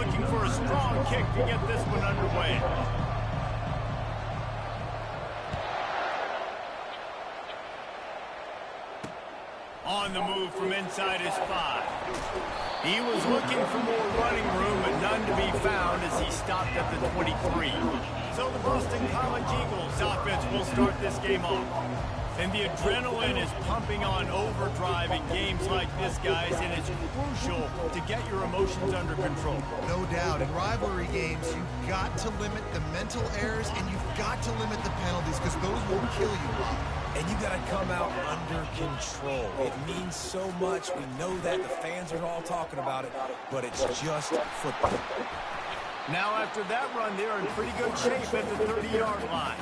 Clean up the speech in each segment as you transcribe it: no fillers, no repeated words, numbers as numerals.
looking for a strong kick to get this one underway. On the move from inside his 5. He was looking for more running room, but none to be found as he stopped at the 23. So the Boston College Eagles offense will start this game off. And the adrenaline is pumping on overdrive in games like this, guys, and it's crucial to get your emotions under control. No doubt. In rivalry games, you've got to limit the mental errors, and you've got to limit the penalties, because those will kill you, Bob. And you got to come out under control. It means so much. We know that. The fans are all talking about it, but it's just football. Now, after that run, they're in pretty good shape at the 30-yard line.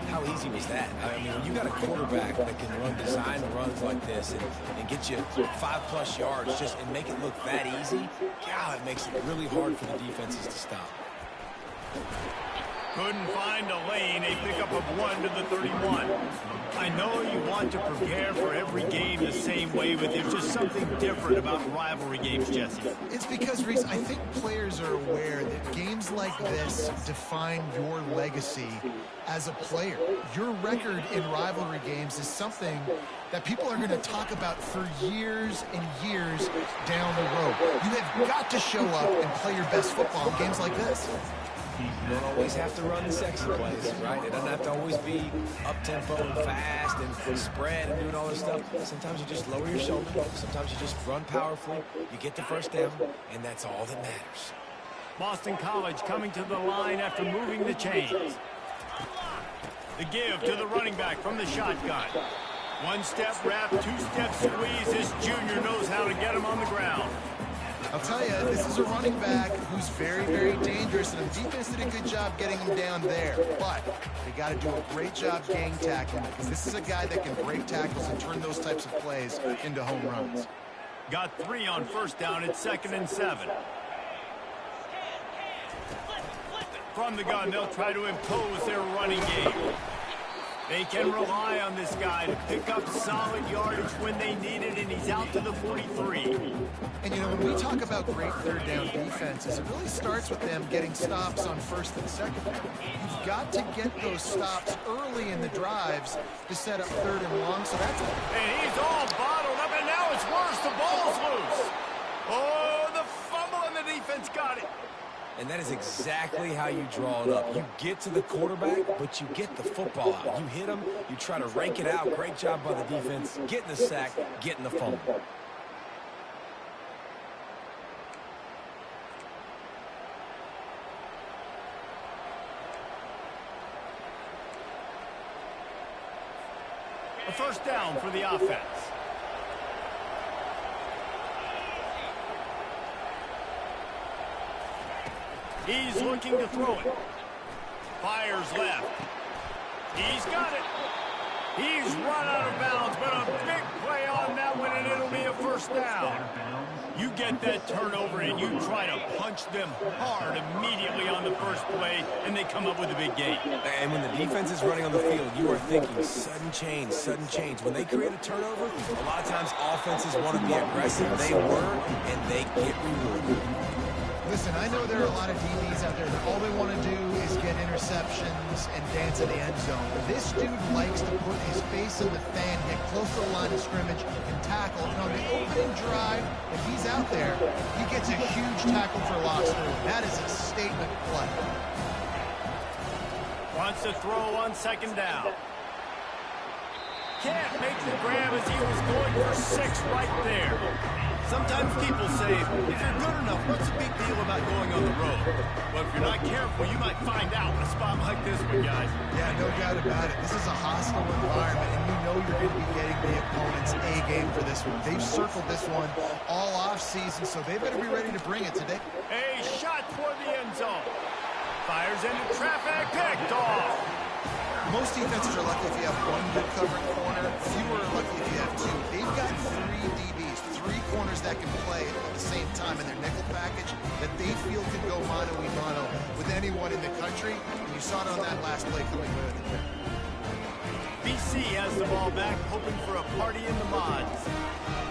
How easy was that? I mean, when you got a quarterback that can run design runs like this and get you 5+ yards just and make it look that easy, God, it makes it really hard for the defenses to stop. Couldn't find a lane, a pickup of 1 to the 31. I know you want to prepare for every game the same way, but there's just something different about rivalry games, Jesse. It's because, Reese, I think players are aware that games like this define your legacy as a player. Your record in rivalry games is something that people are going to talk about for years and years down the road. You have got to show up and play your best football in games like this. You don't always have to run the sexy plays, right? It doesn't have to always be up-tempo and fast and spread and doing all this stuff. Sometimes you just lower your shoulder. Sometimes you just run powerfully. You get the first down, and that's all that matters. Boston College coming to the line after moving the chains. The give to the running back from the shotgun. 1-step wrap, 2-step squeeze. This junior knows how to get him on the ground. I'll tell you, this is a running back who's very, very dangerous, and the defense did a good job getting him down there. But they got to do a great job gang tackling, because this is a guy that can break tackles and turn those types of plays into home runs. Got 3 on first down. It's 2nd and 7. From the gun, they'll try to impose their running game. They can rely on this guy to pick up solid yardage when they need it, and he's out to the 43. And, you know, when we talk about great third down defenses, it really starts with them getting stops on 1st and 2nd down. You've got to get those stops early in the drives to set up 3rd and long, so that's it. And he's all bottled up, and now it's worse. The ball's loose. Oh, the fumble, and the defense got it. And that is exactly how you draw it up. You get to the quarterback, but you get the football out. You hit him, you try to rake it out. Great job by the defense, getting the sack, getting the fumble. A first down for the offense. He's looking to throw it. Fires left. He's got it. He's run out of bounds, but a big play on that one, and it'll be a first down. You get that turnover, and you try to punch them hard immediately on the first play, and they come up with a big gain. And when the defense is running on the field, you are thinking sudden change, sudden change. When they create a turnover, a lot of times offenses want to be aggressive. They were, and they get rewarded. Listen, I know there are a lot of DBs out there that all they want to do is get interceptions and dance in the end zone. This dude likes to put his face in the fan, get close to the line of scrimmage, and tackle. And on the opening drive, if he's out there, he gets a huge tackle for loss early. That is a statement play. Wants to throw on 2nd down. Can't make the grab as he was going for 6 right there. Sometimes people say, if you're good enough, what's the big deal about going on the road? But if you're not careful, you might find out in a spot like this one, guys. Yeah, no doubt about it. This is a hostile environment, and you know you're going to be getting the opponent's A game for this one. They've circled this one all off-season, so they better be ready to bring it today. A shot toward the end zone. Fires into traffic, picked off. Most defenses are lucky if you have one good covering corner. Fewer are lucky if you have 2. They've got 3 DBs, 3 corners that can play at the same time in their nickel package that they feel can go mano-a-mano with anyone in the country. And you saw it on that last play coming with it. BC has the ball back, hoping for a party in the mods.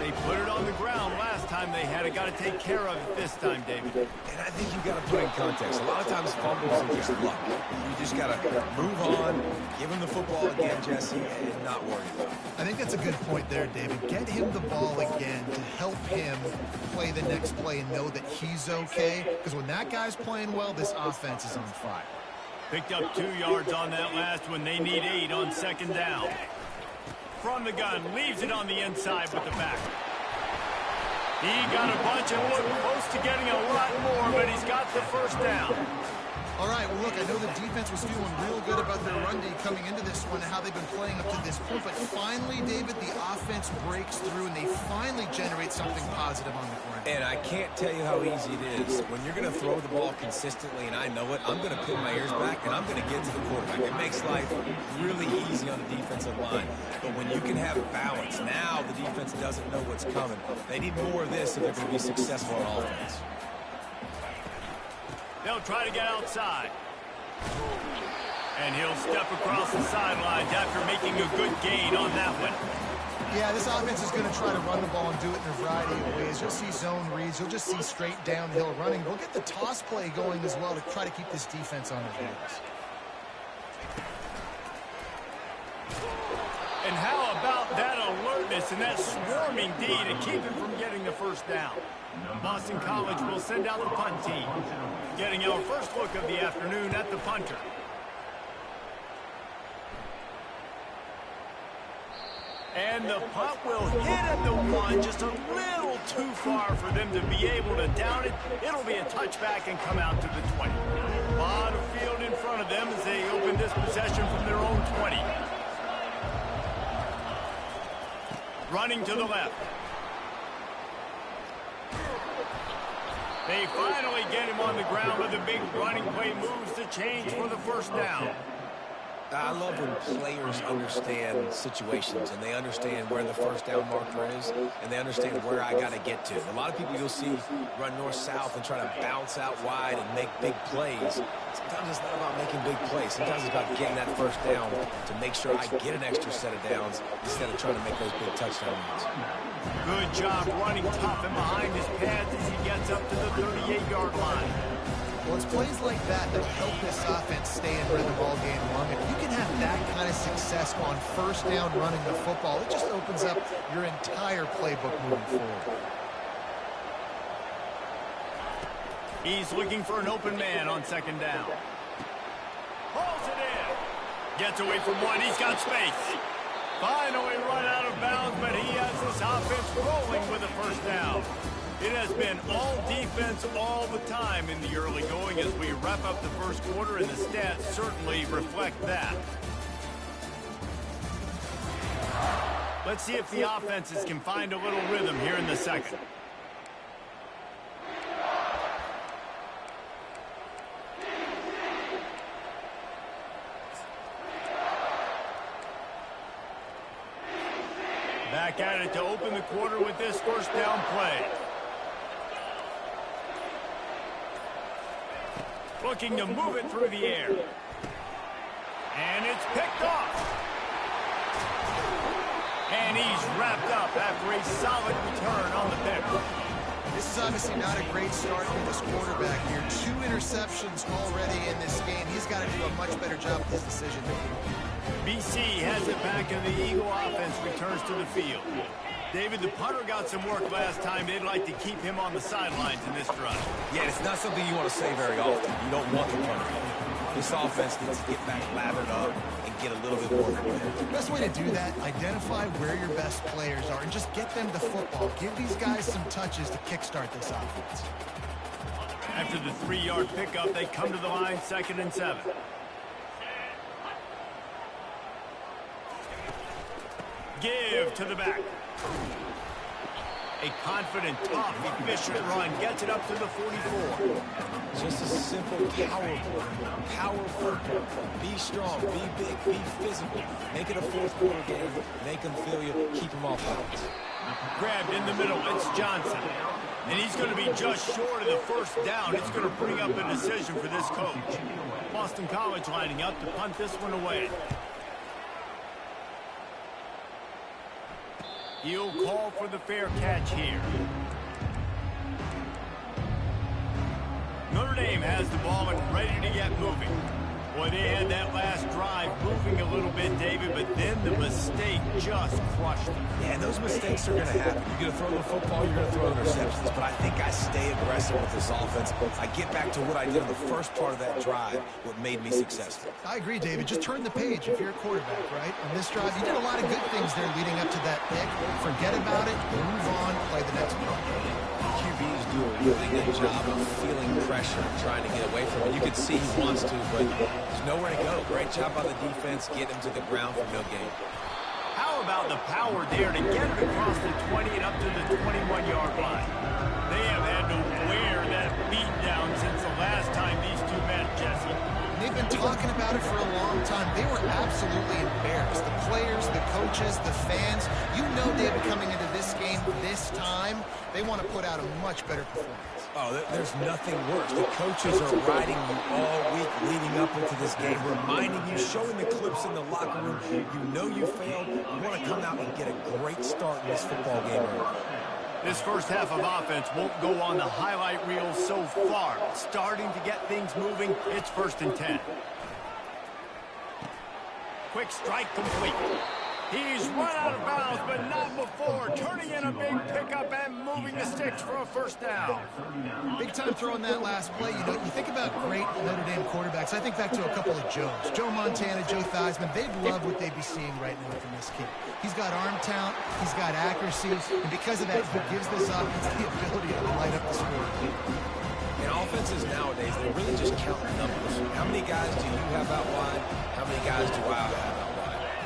They put it on the ground last time. time they had it. Got to take care of it this time, David. And I think you got to put in context. A lot of times fumbles are just luck. You just got to move on, give him the football again, Jesse, and not worry about it. I think that's a good point there, David. Get him the ball again to help him play the next play and know that he's okay. Because when that guy's playing well, this offense is on fire. Picked up 2 yards on that last one. They need 8 on second down. From the gun, leaves it on the inside with the back. He got a bunch and looked close to getting a lot more, but he's got the first down. All right, well, look, I know the defense was feeling real good about their run D coming into this one and how they've been playing up to this point. But finally, David, the offense breaks through, and they finally generate something positive on the ground. And I can't tell you how easy it is. When you're going to throw the ball consistently, and I know it, I'm going to pin my ears back, and I'm going to get to the quarterback. It makes life really easy on the defensive line. But when you can have balance, now the defense doesn't know what's coming. They need more of this if they're going to be successful on offense. They'll try to get outside. And he'll step across the sidelines after making a good gain on that one. Yeah, this offense is going to try to run the ball and do it in a variety of ways. You'll see zone reads. You'll just see straight downhill running. We'll get the toss play going as well to try to keep this defense on their heels. And how about that alertness and that swarming D to keep him from getting the first down? Boston College will send out the punt team. Getting our first look of the afternoon at the punter. And the punt will hit at the 1, just a little too far for them to be able to down it. It'll be a touchback and come out to the 20. A lot of field in front of them as they open this possession from their own 20. Running to the left. They finally get him on the ground, but the big running play moves the change for the first down. I love when players understand situations and they understand where the first down marker is and they understand where I got to get to. A lot of people you'll see run north-south and try to bounce out wide and make big plays. Sometimes it's not about making big plays. Sometimes it's about getting that first down to make sure I get an extra set of downs instead of trying to make those big touchdown runs. Good job running tough and behind his pads as he gets up to the 38-yard line. Well, it's plays like that that help this offense stay in rhythm all game long. If you can have that kind of success on first down running the football, it just opens up your entire playbook moving forward. He's looking for an open man on second down. Pulls it in. Gets away from one. He's got space. Finally run out of bounds, but he has this offense rolling with a first down. It has been all defense all the time in the early going as we wrap up the first quarter, and the stats certainly reflect that. Let's see if the offenses can find a little rhythm here in the second. Back at it to open the quarter with this first down play. Looking to move it through the air. And it's picked off. And he's wrapped up after a solid return on the pick. This is obviously not a great start for this quarterback here. 2 interceptions already in this game. He's got to do a much better job with his decision making. BC has it back, and the Eagle offense returns to the field. David, the punter got some work last time. They'd like to keep him on the sidelines in this drive. Yeah, it's not something you want to say very often. You don't want the punter. This offense needs to get back lathered up and get a little bit more prepared. The best way to do that, identify where your best players are and just get them the football. Give these guys some touches to kickstart this offense. After the 3-yard pickup, they come to the line, 2nd and 7. Give to the back. A confident, tough, efficient run gets it up to the 44. Just a simple powerful. Be strong, be big, be physical. Make it a fourth quarter game. Make them feel you. Keep them off balance. Grabbed in the middle. It's Johnson. And he's going to be just short of the first down. It's going to bring up a decision for this coach. Boston College lining up to punt this one away. He'll call for the fair catch here. Notre Dame has the ball and ready to get moving. Boy, they had that last drive moving a little bit, David, but then the mistake just crushed them. Yeah, and those mistakes are going to happen. You're going to throw the football, you're going to throw interceptions, but I think I stay aggressive with this offense. I get back to what I did in the first part of that drive, what made me successful. I agree, David. Just turn the page if you're a quarterback, right? On this drive, you did a lot of good things there leading up to that pick. Forget about it, move on, play the next play. QBs do a really good job of feeling pressure and trying to get away from it. You can see he wants to, but there's nowhere to go. Great job by the defense, get him to the ground for no gain. How about the power there to get it across the 20 and up to the 21-yard line? They have had to wear that beat down since the last time these two met, Jesse. They've been talking about it for a long time. They were absolutely embarrassed. The players, the coaches, the fans. You know, David, coming into this game this time, they want to put out a much better performance. Oh, there's nothing worse. The coaches are riding you all week leading up into this game, reminding you, showing the clips in the locker room. You know you failed. You want to come out and get a great start in this football game early. This first half of offense won't go on the highlight reel so far. Starting to get things moving, it's 1st and 10. Quick strike complete. He's run out of bounds, but not before. Turning in a big pickup and moving the sticks for a first down. Big time throw in that last play. You know, you think about great Notre Dame quarterbacks. I think back to a couple of Joes. Joe Montana, Joe Theismann. They'd love what they'd be seeing right now from this kid. He's got arm talent. He's got accuracy. And because of that, he gives this offense the ability to light up the score. In offenses nowadays, they really just count numbers. How many guys do you have out wide? How many guys do I have out wide?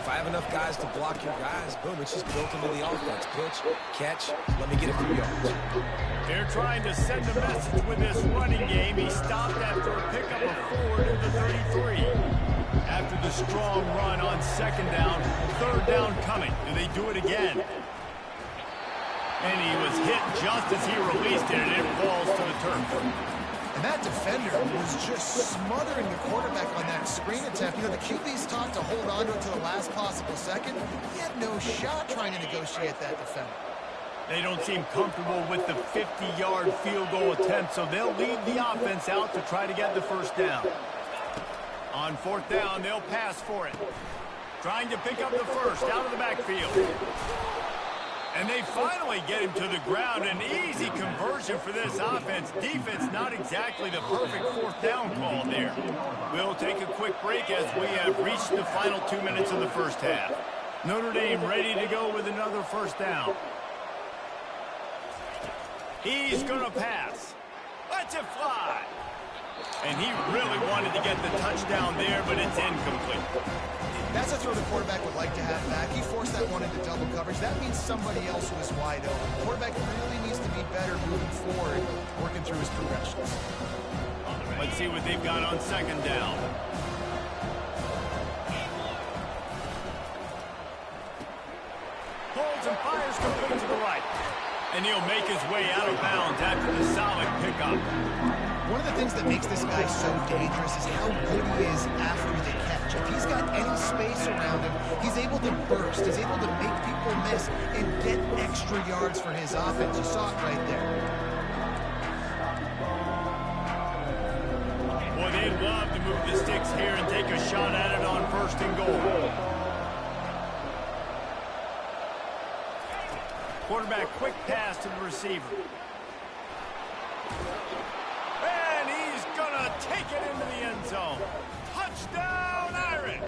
If I have enough guys to block your guys, boom, it's just built into the offense. Pitch, catch, let me get a few yards. They're trying to send a message with this running game. He stopped after a pickup of 4 to the 33. After the strong run on 2nd down, 3rd down coming. Do they do it again? And he was hit just as he released it, and it falls to the turf. And that defender was just smothering the quarterback on that screen attempt. You know, the QB's taught to hold on to it to the last possible second. He had no shot trying to negotiate that defender. They don't seem comfortable with the 50-yard field goal attempt, so they'll lead the offense out to try to get the first down. On 4th down, they'll pass for it. Trying to pick up the first out of the backfield. And they finally get him to the ground. An easy conversion for this offense. Defense, not exactly the perfect 4th down call there. We'll take a quick break as we have reached the final 2 minutes of the first half. Notre Dame ready to go with another first down. He's going to pass. Let's it fly. And he really wanted to get the touchdown there, but it's incomplete. That's a throw the quarterback would like to have back. He forced that one into double coverage. That means somebody else was wide open. The quarterback really needs to be better moving forward, working through his progressions. Let's see what they've got on 2nd down. Holds and fires complete to the right. And he'll make his way out of bounds after the solid pickup. One of the things that makes this guy so dangerous is how good he is after the catch. If he's got any space around him, he's able to burst. He's able to make people miss and get extra yards for his offense. You saw it right there. Boy, they'd love to move the sticks here and take a shot at it on 1st and goal. Quarterback, quick pass to the receiver. And he's going to take it into the end zone. Touchdown, Irish!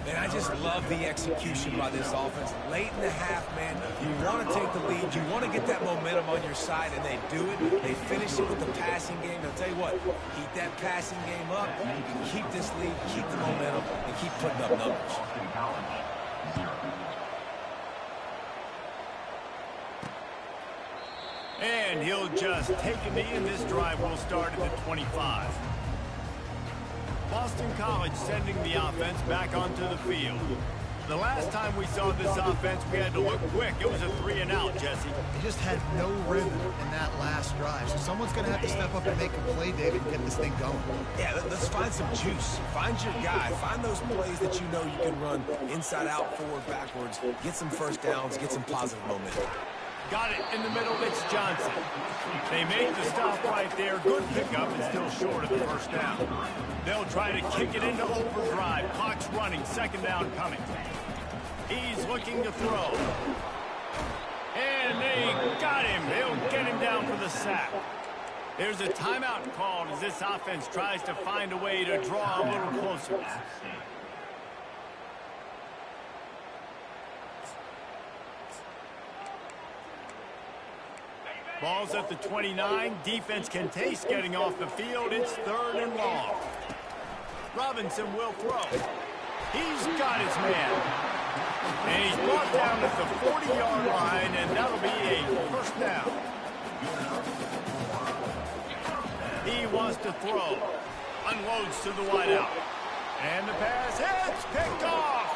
Man, I just love the execution by this offense. Late in the half, man, you want to take the lead. You want to get that momentum on your side, and they do it. They finish it with the passing game. I'll tell you what, keep that passing game up. You can keep this lead, keep the momentum, and keep putting up numbers. And he'll just take a knee, and this drive will start at the 25. Boston College sending the offense back onto the field. The last time we saw this offense, we had to look quick. It was a 3-and-out, Jesse. They just had no rhythm in that last drive. So someone's going to have to step up and make a play, David, and get this thing going. Yeah, let's find some juice. Find your guy. Find those plays that you know you can run inside out, forward, backwards. Get some first downs. Get some positive momentum. Got it in the middle. It's Johnson. They make the stop right there. Good pickup and still short of the first down. They'll try to kick it into overdrive. Clock's running. Second down coming. He's looking to throw. And they got him. They'll get him down for the sack. There's a timeout called as this offense tries to find a way to draw a little closer. Ball's at the 29. Defense can taste getting off the field. It's 3rd and long. Robinson will throw. He's got his man. And he's brought down at the 40-yard line, and that'll be a first down. He wants to throw. Unloads to the wideout. And the pass hits. Picked off.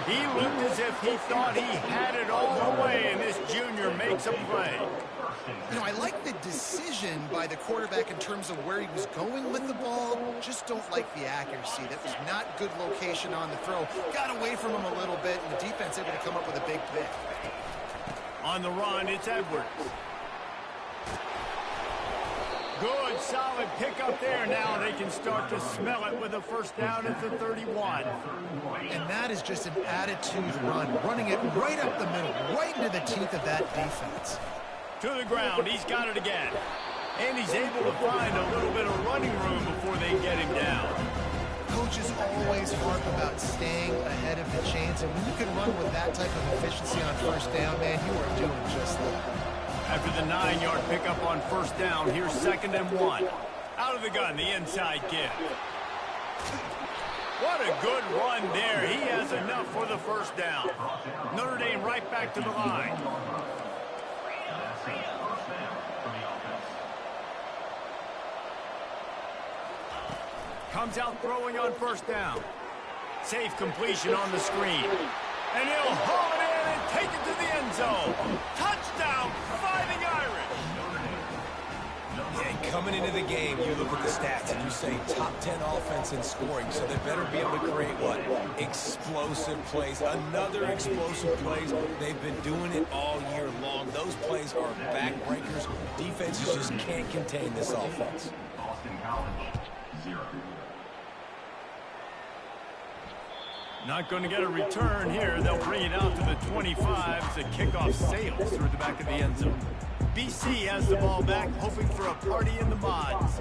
He looked as if he thought he had it all the way, and this junior makes a play. You know, I like the decision by the quarterback in terms of where he was going with the ball. Just don't like the accuracy. That was not good location on the throw. Got away from him a little bit, and the defense able to come up with a big pick. On the run, it's Edwards. Good, solid pickup there. Now they can start to smell it with a first down at the 31. And that is just an attitude run, running it right up the middle, right into the teeth of that defense. To the ground, he's got it again. And he's able to find a little bit of running room before they get him down. Coaches always harp about staying ahead of the chains, and when you can run with that type of efficiency on first down, man, you are doing just that. After the 9-yard pickup on first down, here's 2nd and 1. Out of the gun, the inside give. What a good run there. He has enough for the first down. Notre Dame right back to the line. Comes out throwing on first down. Safe completion on the screen. And he'll haul it in and take it to the end zone. Touchdown, Fighting Irish. Yeah, coming into the game, you look at the stats and you say top 10 offense in scoring, so they better be able to create what? Explosive plays. Another explosive plays. They've been doing it all year long. Those plays are backbreakers. Defenses just can't contain this offense. Boston College, 0. Not going to get a return here. They'll bring it out to the 25 as the kickoff sails through the back of the end zone. BC has the ball back, hoping for a party in the mods.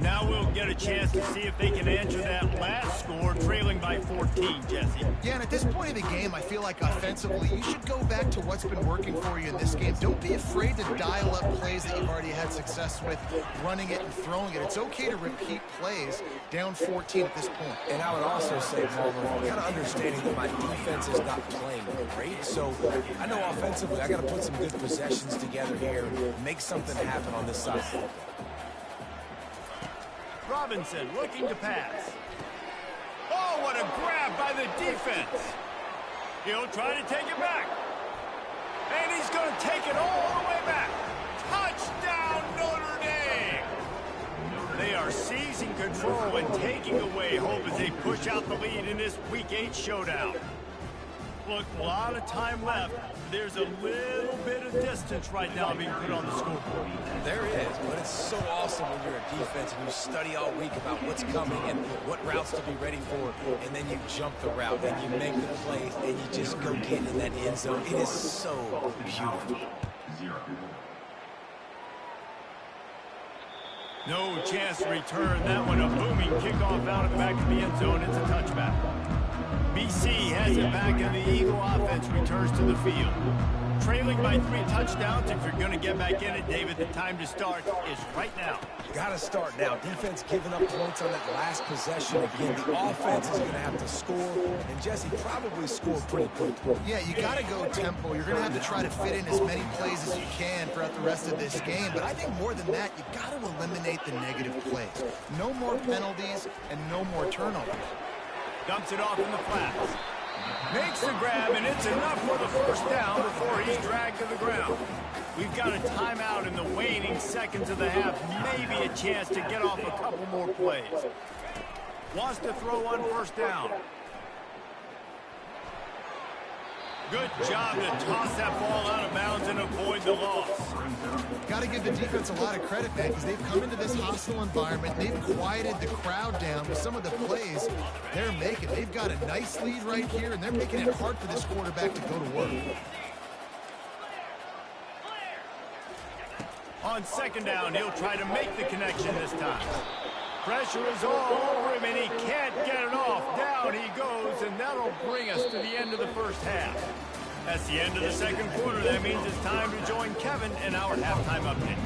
Now we'll get a chance to see if they can answer that last score, trailing by 14, Jesse. Yeah, and at this point of the game, I feel like offensively, you should go back to what's been working for you in this game. Don't be afraid to dial up plays that you've already had success with, running it and throwing it. It's okay to repeat plays down 14 at this point. And I would also say, Palmer, kind of understanding that my defense is not playing great, so I know offensively I got to put some good possessions together here and make something happen on this side. Robinson looking to pass. Oh, what a grab by the defense. He'll try to take it back. And he's going to take it all the way back. Touchdown, Notre Dame. They are seizing control and taking away hope as they push out the lead in this Week 8 showdown. Look, a lot of time left. There's a little bit of distance right now being put on the scoreboard. There is, but it's so awesome when you're a defense and you study all week about what's coming and what routes to be ready for, and then you jump the route and you make the plays and you just go get in that end zone. It is so beautiful. 0. No chance to return that one. A booming kickoff out of the back of the end zone. It's a touchback. BC has it back, and the Eagle offense returns to the field. Trailing by 3 touchdowns. If you're going to get back in it, David, the time to start is right now. Got to start now. Defense giving up points on that last possession. Again, the offense is going to have to score, and Jesse probably scored pretty quickly. Yeah, you got to go tempo. You're going to have to try to fit in as many plays as you can throughout the rest of this game. But I think more than that, you've got to eliminate the negative plays. No more penalties and no more turnovers. Dumps it off in the flats. Makes the grab, and it's enough for the first down before he's dragged to the ground. We've got a timeout in the waning seconds of the half. Maybe a chance to get off a couple more plays. Wants to throw on first down. Good job to toss that ball out of bounds and avoid a loss. Got to give the defense a lot of credit, man, because they've come into this hostile environment. They've quieted the crowd down with some of the plays they're making. They've got a nice lead right here, and they're making it hard for this quarterback to go to work. On second down, he'll try to make the connection this time. Pressure is all over him, and he can't get it off. Down he goes, and that'll bring us to the end of the first half. That's the end of the second quarter. That means it's time to join Kevin in our halftime update.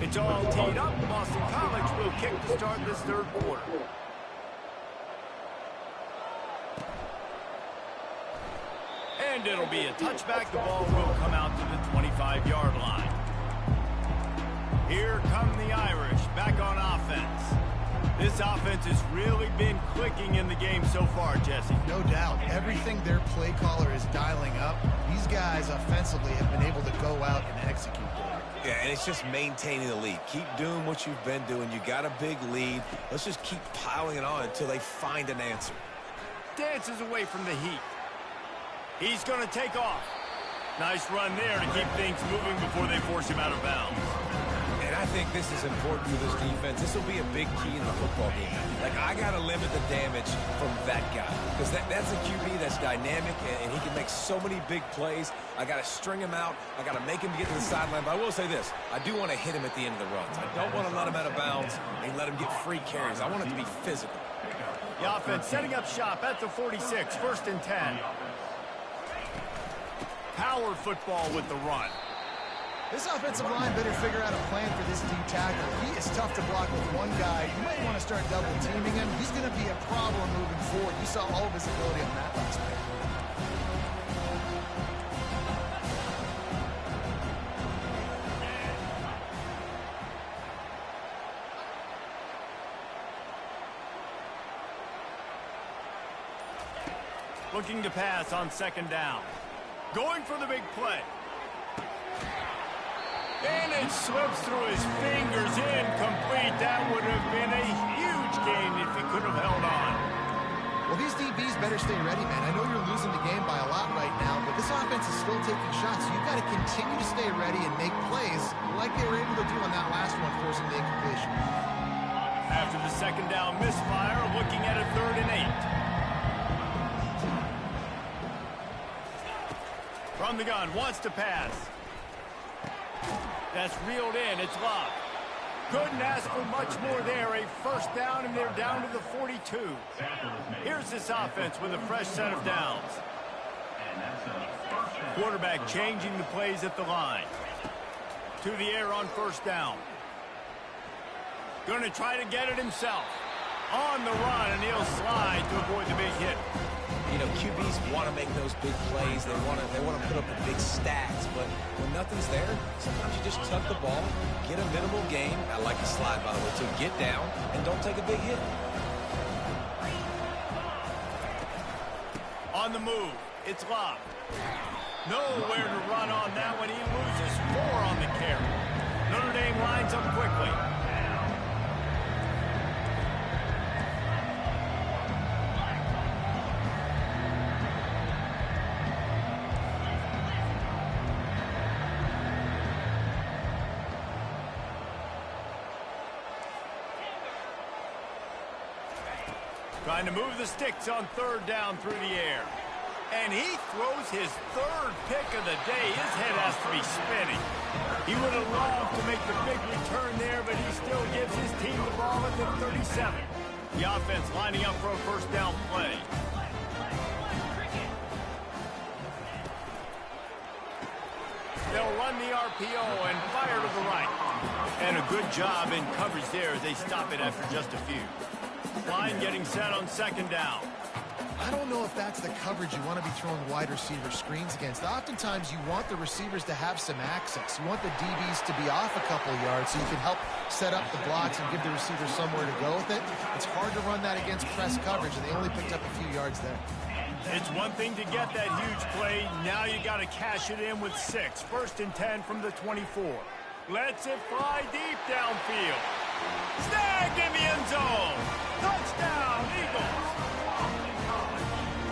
It's all teed up. Boston College will kick to start this third quarter. And it'll be a touchback. The ball will come out to the 25-yard line. Here come the Irish back on offense. This offense has really been clicking in the game so far, Jesse. No doubt. Everything their play caller is dialing up, these guys offensively have been able to go out and execute there. Yeah, and it's just maintaining the lead. Keep doing what you've been doing. You got a big lead. Let's just keep piling it on until they find an answer. Dances away from the heat. He's going to take off. Nice run there to keep things moving before they force him out of bounds. And I think this is important for this defense. This will be a big key in the football game. Like, I got to limit the damage from that guy. Because that's a QB that's dynamic, and he can make so many big plays. I got to string him out. I got to make him get to the sideline. But I will say this. I do want to hit him at the end of the runs. I don't want to let him out of bounds and let him get free carries. I want it to be physical. The offense setting up shop at the 46, 1st and 10. Power football with the run. This offensive line better figure out a plan for this D tackle. He is tough to block with one guy. You might want to start double teaming him. He's going to be a problem moving forward. You saw all of his ability on that last play. Looking to pass on second down. Going for the big play. And it slips through his fingers, incomplete. That would have been a huge gain if he could have held on. Well, these DBs better stay ready, man. I know you're losing the game by a lot right now, but this offense is still taking shots. So you've got to continue to stay ready and make plays like they were able to do on that last one, forcing the incompletion. After the second down misfire, looking at a 3rd and 8. From the gun, wants to pass. That's reeled in. It's locked. Couldn't ask for much more there. A 1st down, and they're down to the 42. Here's this offense with a fresh set of downs. Quarterback changing the plays at the line. To the air on 1st down. Going to try to get it himself. On the run, and he'll slide to avoid the big hit. You know, QBs want to make those big plays. They want to put up the big stats. But when nothing's there, sometimes you just tuck the ball, get a minimal gain. I like the slide, by the way, to get down and don't take a big hit. On the move, it's locked. Nowhere to run on that one. He loses 4 on the carry. Notre Dame lines up quickly. Trying to move the sticks on 3rd down through the air. And he throws his 3rd pick of the day. His head has to be spinning. He would have loved to make the big return there, but he still gives his team the ball at the 37. The offense lining up for a 1st down play. They'll run the RPO and fire to the right. And a good job in coverage there as they stop it after just a few. Line getting set on 2nd down. I don't know if that's the coverage you want to be throwing wide receiver screens against. Oftentimes, you want the receivers to have some access. You want the DBs to be off a couple of yards so you can help set up the blocks and give the receiver somewhere to go with it. It's hard to run that against press coverage, and they only picked up a few yards there. It's one thing to get that huge play. Now you got to cash it in with 6. 1st and 10 from the 24. Lets it fly deep downfield. Snagged in the end zone. Touchdown, Eagles.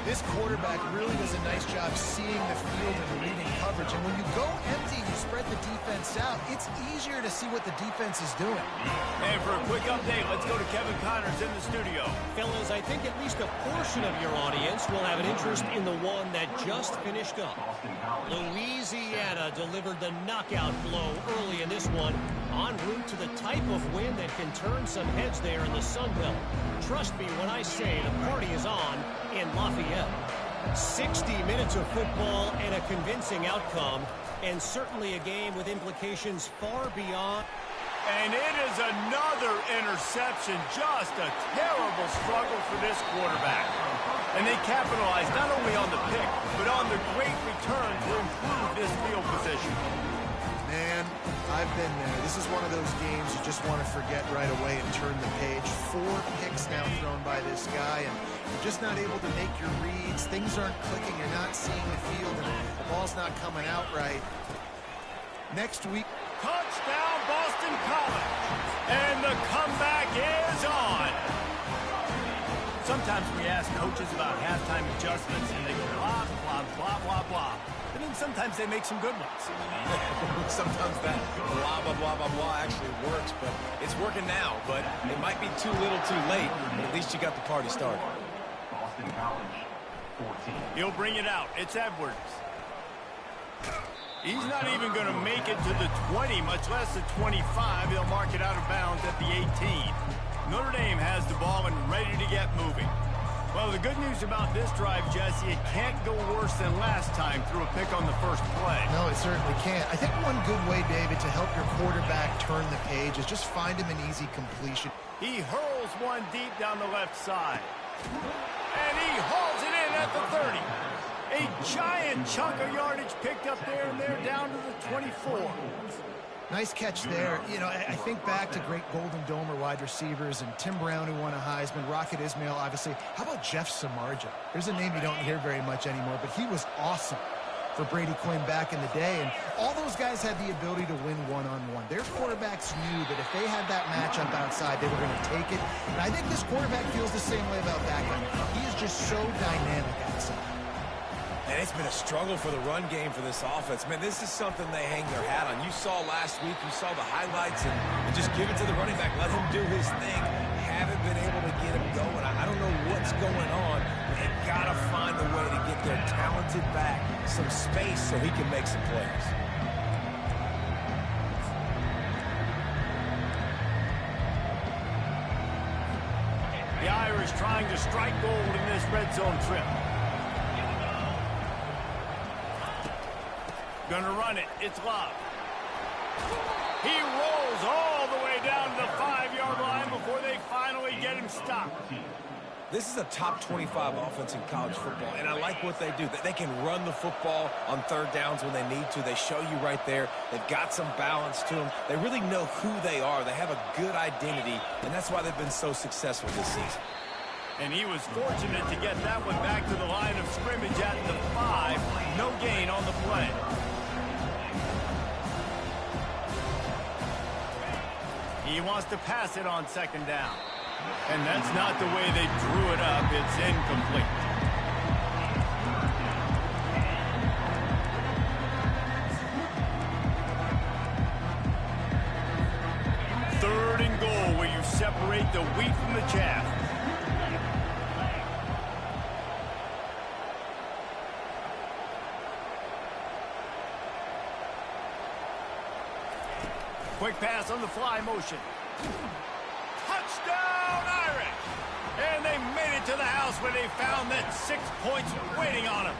This quarterback really does a nice job seeing the field and reading coverage. And when you go empty, you spread the defense out, it's easier to see what the defense is doing. And for a quick update, let's go to Kevin Connors in the studio. Fellas, I think at least a portion of your audience will have an interest in the one that just finished up. Louisiana delivered the knockout blow early in this one, en route to the type of win that can turn some heads there in the Sun Belt. Trust me when I say the party is on in Lafayette. 60 minutes of football and a convincing outcome, and certainly a game with implications far beyond. And it is another interception. Just a terrible struggle for this quarterback. And they capitalized not only on the pick, but on the great return to improve this field position. Man, I've been there. This is one of those games you just want to forget right away and turn the page. 4 picks now thrown by this guy, and you're just not able to make your reads. Things aren't clicking. You're not seeing the field, and the ball's not coming out right. Next week. Touchdown, Boston College. And the comeback is on. Sometimes we ask coaches about halftime adjustments, and they go blah, blah, blah, blah, blah. But then sometimes they make some good ones. Sometimes that blah, blah, blah, blah, blah actually works, but it's working now. But it might be too little too late, but at least you got the party started. Boston College, 14. He'll bring it out. It's Edwards. He's not even going to make it to the 20, much less the 25. He'll mark it out of bounds at the 18. Notre Dame has the ball and ready to get moving. Well, the good news about this drive, Jesse, it can't go worse than last time through a pick on the first play. No, it certainly can't. I think one good way, David, to help your quarterback turn the page is just find him an easy completion. He hurls one deep down the left side. And he hauls it in at the 30. A giant chunk of yardage picked up there, and they're down to the 24. Nice catch there. You know, I think back to great Golden Domer wide receivers and Tim Brown, who won a Heisman, Rocket Ismail, obviously. How about Jeff Samardzija? There's a name you don't hear very much anymore, but he was awesome for Brady Quinn back in the day, and all those guys had the ability to win one-on-one. Their quarterbacks knew that if they had that matchup outside, they were going to take it. And I think this quarterback feels the same way about that guy. He is just so dynamic outside. And it's been a struggle for the run game for this offense. Man, this is something they hang their hat on. You saw last week, you saw the highlights, and just give it to the running back. Let him do his thing. Haven't been able to get him going. I don't know what's going on, but they've got to find a way to get their talented back some space so he can make some plays. The Irish trying to strike gold in this red zone trip. Gonna run it. It's Love. He rolls all the way down to the 5-yard line before they finally get him stopped. This is a top 25 offense in college football, and I like what they do. They can run the football on third downs when they need to. They show you right there. They've got some balance to them. They really know who they are. They have a good identity, and that's why they've been so successful this season. And he was fortunate to get that one back to the line of scrimmage at the 5. No gain on the play. He wants to pass it on second down. And that's not the way they drew it up. It's incomplete. Third and goal, where you separate the wheat from the chaff. Quick pass on the fly motion. Touchdown, Irish! And they made it to the house where they found that 6 points waiting on them.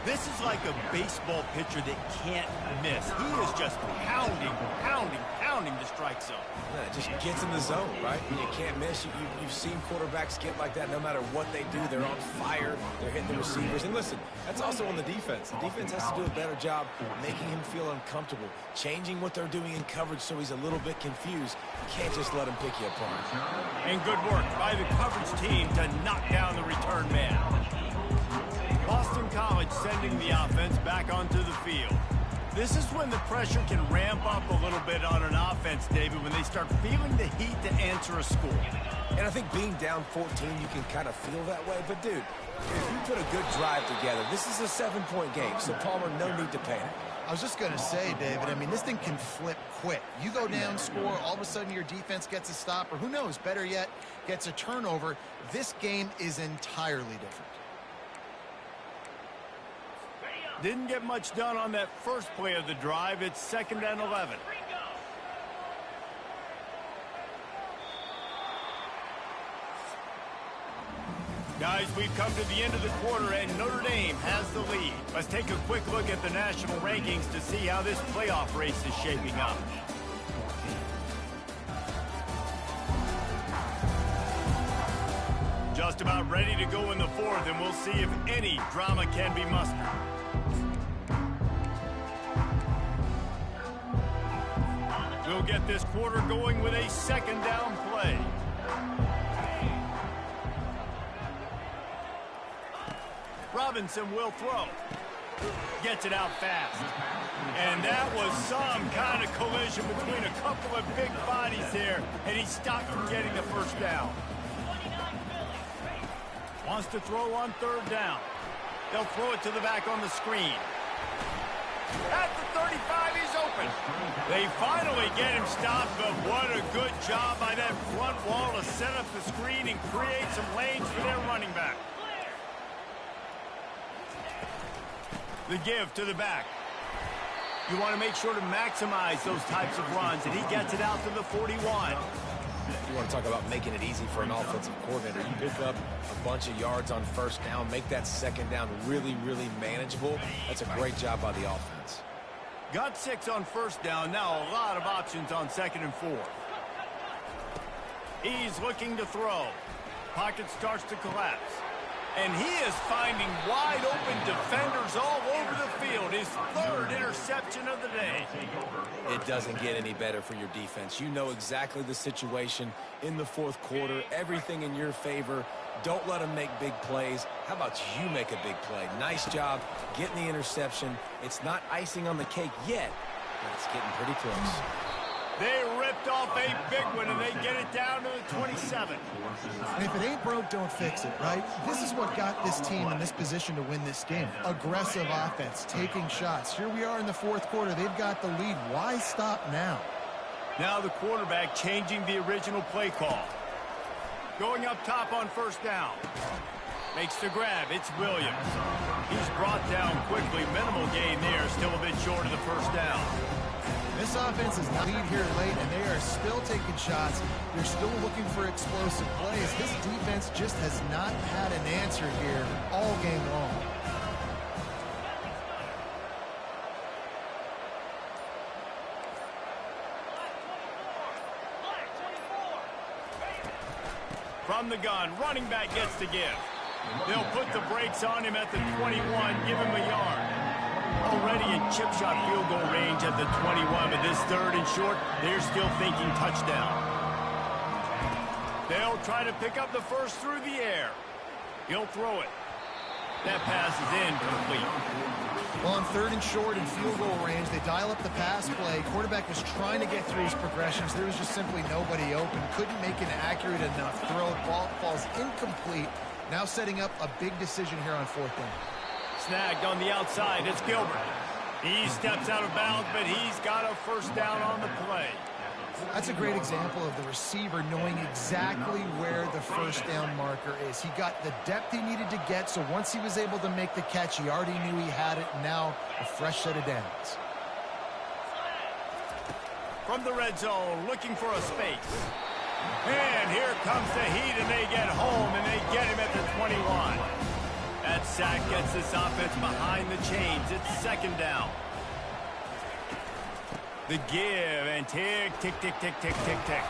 This is like a baseball pitcher that can't miss. He is just pounding, pounding, pounding the strike zone. Yeah, it just gets in the zone, right? When you can't miss, you've seen quarterbacks get like that no matter what they do. They're on fire. They're hitting the receivers. And listen, that's also on the defense. The defense has to do a better job making him feel uncomfortable, changing what they're doing in coverage so he's a little bit confused. You can't just let him pick you apart. And good work by the coverage team to knock down the return man. Boston College sending the offense back onto the field. This is when the pressure can ramp up a little bit on an offense, David, when they start feeling the heat to answer a score. And I think being down 14, you can kind of feel that way. But, dude, if you put a good drive together, this is a 7-point game, so Palmer, no need to panic. I was just going to say, David, I mean, this thing can flip quick. You go down, score, all of a sudden your defense gets a stop, or who knows, better yet, gets a turnover. This game is entirely different. Didn't get much done on that first play of the drive. It's 2nd and 11. Guys, we've come to the end of the quarter, and Notre Dame has the lead. Let's take a quick look at the national rankings to see how this playoff race is shaping up. Just about ready to go in the fourth, and we'll see if any drama can be mustered. We'll get this quarter going with a 2nd down play. Robinson will throw. Gets it out fast. And that was some kind of collision between a couple of big bodies there, and he stopped from getting the first down. Wants to throw on 3rd down. They'll throw it to the back on the screen. At the 35, he's open. They finally get him stopped, but what a good job by that front wall to set up the screen and create some lanes for their running back. The give to the back. You want to make sure to maximize those types of runs, and he gets it out to the 41. You want to talk about making it easy for an offensive coordinator. You pick up a bunch of yards on 1st down, make that 2nd down really, really manageable. That's a great job by the offense. Got 6 on 1st down. Now a lot of options on 2nd and 4. He's looking to throw. Pocket starts to collapse. And he is finding wide-open defenders all over the field. His 3rd interception of the day. It doesn't get any better for your defense. You know exactly the situation in the 4th quarter. Everything in your favor. Don't let them make big plays. How about you make a big play? Nice job getting the interception. It's not icing on the cake yet, but it's getting pretty close. They ripped off a big one, and they get it down to the 27. And if it ain't broke, don't fix it, right? This is what got this team in this position to win this game. Aggressive offense, taking shots. Here we are in the 4th quarter. They've got the lead. Why stop now? Now the quarterback changing the original play call. Going up top on 1st down. Makes the grab. It's Williams. He's brought down quickly. Minimal gain there. Still a bit short of the 1st down. This offense is not lead here late, and they are still taking shots. They're still looking for explosive plays. This defense just has not had an answer here all game long. From the gun, running back gets to give. They'll put the brakes on him at the 21, give him a yard. Already in chip shot field goal range at the 21, but this 3rd and short, they're still thinking touchdown. They'll try to pick up the 1st through the air. He'll throw it. That pass is incomplete. Well, on 3rd and short and field goal range, they dial up the pass play. Quarterback was trying to get through his progressions. There was just simply nobody open. Couldn't make an accurate enough throw. Ball falls incomplete. Now setting up a big decision here on 4th down. Snagged on the outside. It's Gilbert. He steps out of bounds, but he's got a 1st down on the play. That's a great example of the receiver knowing exactly where the 1st down marker is. He got the depth he needed to get, so once he was able to make the catch, he already knew he had it. Now a fresh set of downs. From the red zone, looking for a space. And here comes the heat, and they get home, and they get him at the 21. That sack gets this offense behind the chains. It's 2nd down. The give, and tick, tick, tick, tick, tick, tick, tick.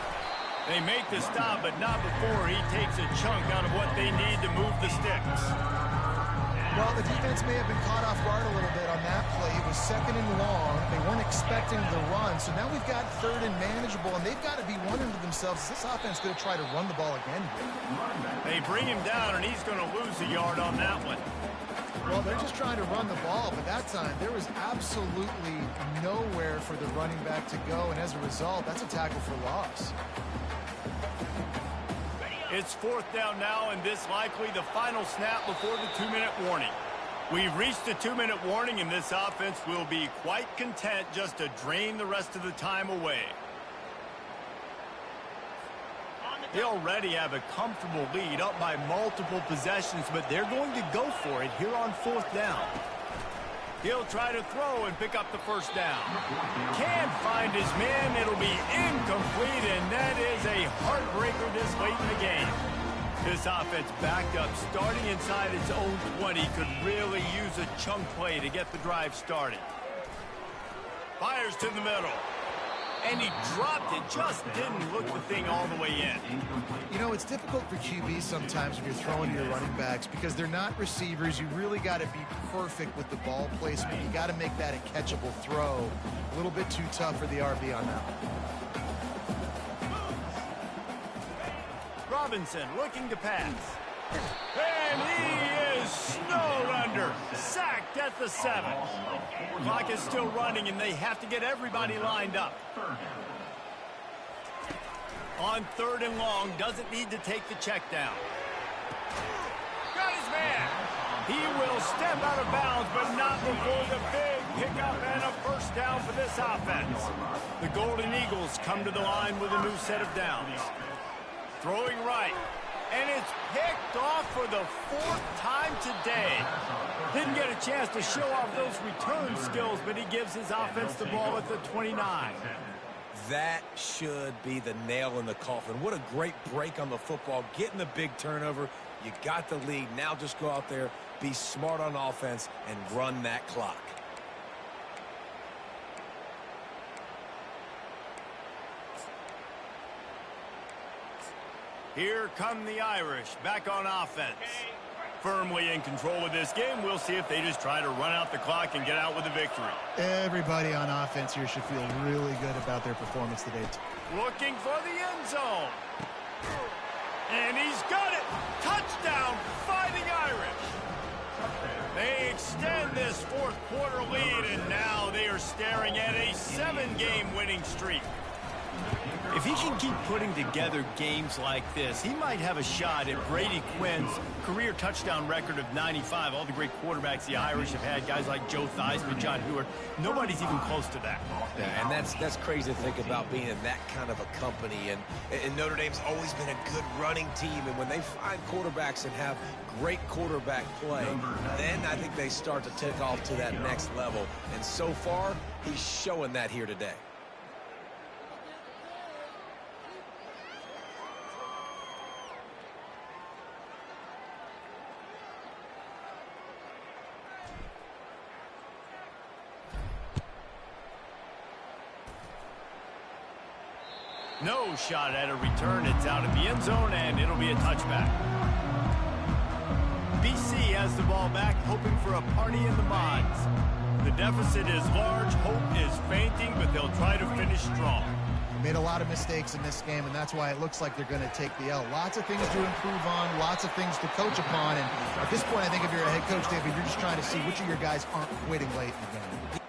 They make the stop, but not before he takes a chunk out of what they need to move the sticks. Well, the defense may have been caught off guard a little bit on that play. It was 2nd and long. They weren't expecting the run, so now we've got 3rd and manageable, and they've got to be wondering to themselves, is this offense going to try to run the ball again here? They bring him down, and he's going to lose a yard on that one. Well, they're just trying to run the ball, but that time there was absolutely nowhere for the running back to go, and as a result, that's a tackle for loss. It's 4th down now, and this likely the final snap before the 2-minute warning. We've reached the 2-minute warning, and this offense will be quite content just to drain the rest of the time away. They already have a comfortable lead, up by multiple possessions, but they're going to go for it here on 4th down. He'll try to throw and pick up the first down. Can't find his man. It'll be incomplete, and that is a heartbreaker this late in the game. This offense backed up, starting inside its own 20, could really use a chunk play to get the drive started. Fires to the middle. And he dropped it, just didn't look the thing all the way in. You know, it's difficult for QBs sometimes when you're throwing to your running backs because they're not receivers. You really got to be perfect with the ball placement. You got to make that a catchable throw. A little bit too tough for the RB on that one. Robinson looking to pass. And he is snowed under. Sacked at the 7. Clock is still running, and they have to get everybody lined up. On 3rd and long, doesn't need to take the check down. Got his man. He will step out of bounds, but not before the big pickup and a first down for this offense. The Golden Eagles come to the line with a new set of downs. Throwing right. And it's picked off for the 4th time today. Didn't get a chance to show off those return skills, but he gives his offense the ball at the 29. That should be the nail in the coffin. What a great break on the football. Getting the big turnover. You got the lead. Now just go out there, be smart on offense, and run that clock. Here come the Irish, back on offense. Firmly in control of this game. We'll see if they just try to run out the clock and get out with a victory. Everybody on offense here should feel really good about their performance today. Looking for the end zone. And he's got it. Touchdown, Fighting Irish. They extend this 4th quarter lead, and now they are staring at a 7-game winning streak. If he can keep putting together games like this, he might have a shot at Brady Quinn's career touchdown record of 95. All the great quarterbacks the Irish have had, guys like Joe Theismann, John Hewart, nobody's even close to that. Yeah, and that's crazy to think about being in that kind of a company. And Notre Dame's always been a good running team, and when they find quarterbacks and have great quarterback play, then I think they start to take off to that next level. And so far, he's showing that here today. No shot at a return. It's out of the end zone, and it'll be a touchback. BC has the ball back, hoping for a party in the mods. The deficit is large. Hope is fainting, but they'll try to finish strong. Made a lot of mistakes in this game, and that's why it looks like they're going to take the L. Lots of things to improve on, lots of things to coach upon, and at this point, I think if you're a head coach, David, you're just trying to see which of your guys aren't quitting late in the game.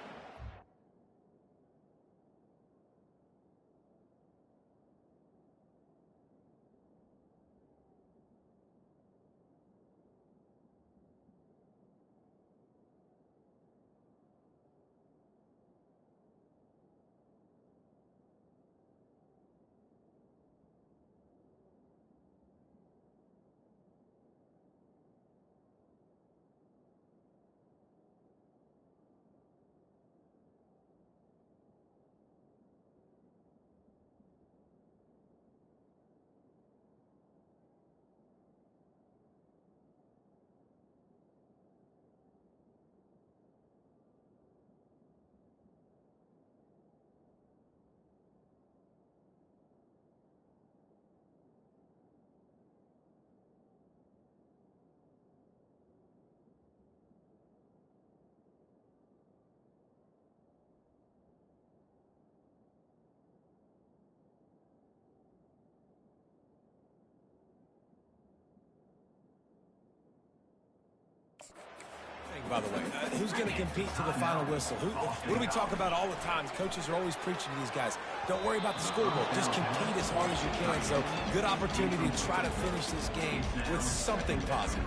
by the way. Who's going to compete to the final whistle? What do we talk about all the time? Coaches are always preaching to these guys. Don't worry about the scoreboard. Just compete as hard as you can. So good opportunity to try to finish this game with something positive.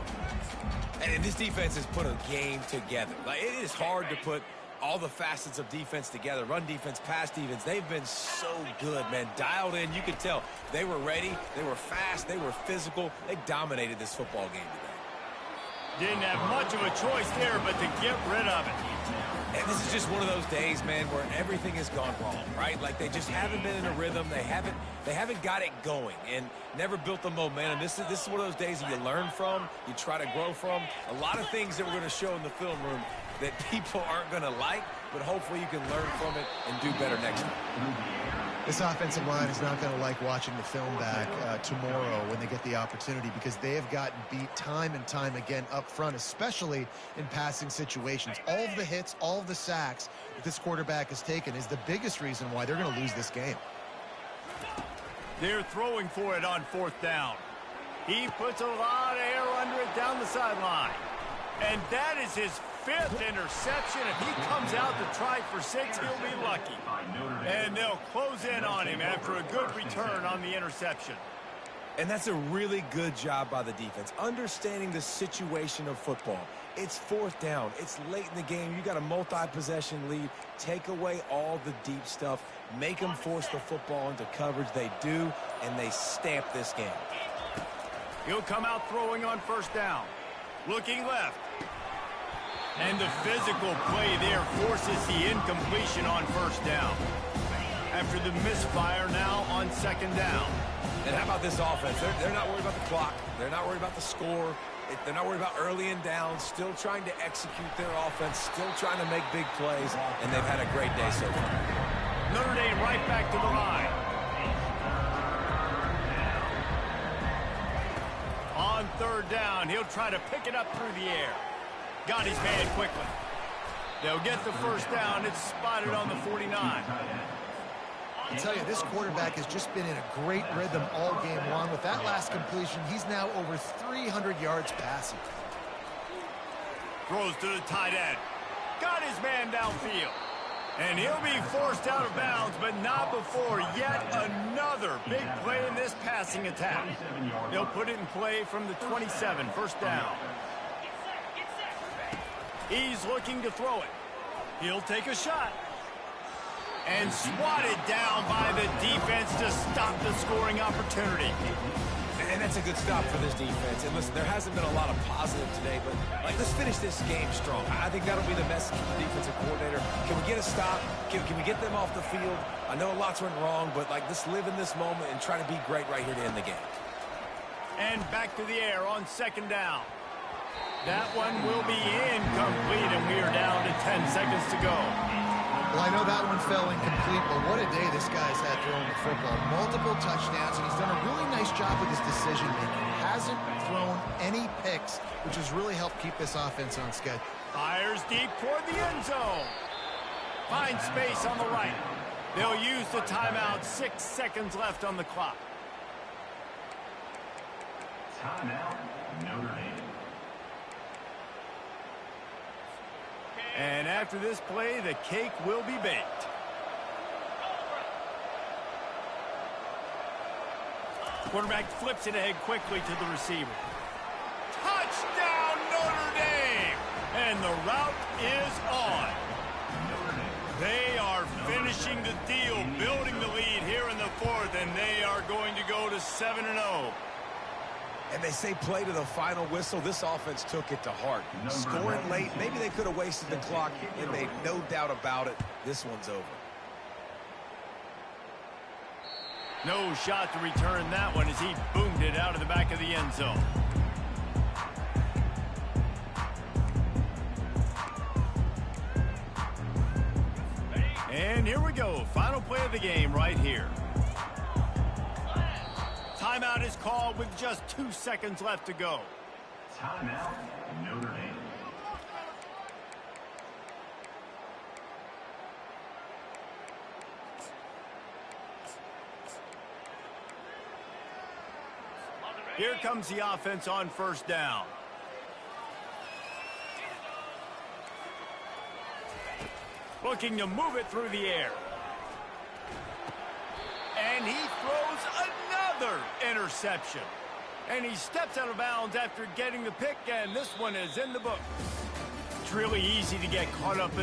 And this defense has put a game together. Like, it is hard to put all the facets of defense together. Run defense, pass defense. They've been so good, man. Dialed in. You could tell they were ready. They were fast. They were physical. They dominated this football game today. Didn't have much of a choice there but to get rid of it. And this is just one of those days, man, where everything has gone wrong, right? Like, they just haven't been in a rhythm. They haven't got it going and never built the momentum. This is one of those days that you learn from, you try to grow from. A lot of things that we're going to show in the film room that people aren't going to like, but hopefully you can learn from it and do better next time. This offensive line is not going to like watching the film back tomorrow when they get the opportunity, because they have gotten beat time and time again up front, especially in passing situations. All of the hits, all of the sacks that this quarterback has taken is the biggest reason why they're going to lose this game. They're throwing for it on 4th down. He puts a lot of air under it down the sideline. And that is his 5th interception. If he comes out to try for 6, he'll be lucky. And they'll close in on him after a good return on the interception. And that's a really good job by the defense, understanding the situation of football. It's 4th down. It's late in the game. You got a multi-possession lead. Take away all the deep stuff. Make them force the football into coverage. They do, and they stamp this game. He'll come out throwing on 1st down. Looking left. And the physical play there forces the incompletion on 1st down. After the misfire now on 2nd down. And how about this offense? They're not worried about the clock. They're not worried about the score. They're not worried about early and down. Still trying to execute their offense. Still trying to make big plays. And they've had a great day so far. Notre Dame right back to the line. On 3rd down, he'll try to pick it up through the air. Got his man quickly. They'll get the 1st down. It's spotted on the 49. I tell you, this quarterback has just been in a great rhythm all game long. With that last completion, he's now over 300 yards passing. Throws to the tight end. Got his man downfield. And he'll be forced out of bounds, but not before yet another big play in this passing attack. They'll put it in play from the 27, 1st down. He's looking to throw it. He'll take a shot. And swatted down by the defense to stop the scoring opportunity. And that's a good stop for this defense. And listen, there hasn't been a lot of positive today, but let's finish this game strong. I think that'll be the message from the defensive coordinator. Can we get a stop? Can we get them off the field? I know lots went wrong, but let's live in this moment and try to be great right here to end the game. And back to the air on 2nd down. That one will be incomplete, and we are down to 10 seconds to go. Well, I know that one fell incomplete, but what a day this guy's had throwing the football. Multiple touchdowns, and he's done a really nice job with his decision-making. Hasn't thrown any picks, which has really helped keep this offense on schedule. Fires deep toward the end zone. Finds space on the right. They'll use the timeout. 6 seconds left on the clock. Timeout, Notre Dame. And after this play, the cake will be baked. Quarterback flips it ahead quickly to the receiver. Touchdown, Notre Dame! And the route is on. They are finishing the deal, building the lead here in the 4th, and they are going to go to 7-0. And they say play to the final whistle. This offense took it to heart. Scoring late, maybe they could have wasted the clock, and made no doubt about it. This one's over. No shot to return that one as he boomed it out of the back of the end zone. And here we go. Final play of the game right here. Timeout is called with just 2 seconds left to go. Timeout, Notre Dame. Here comes the offense on 1st down. Looking to move it through the air. And he throws another interception. And he steps out of bounds after getting the pick, and this one is in the book. It's really easy to get caught up in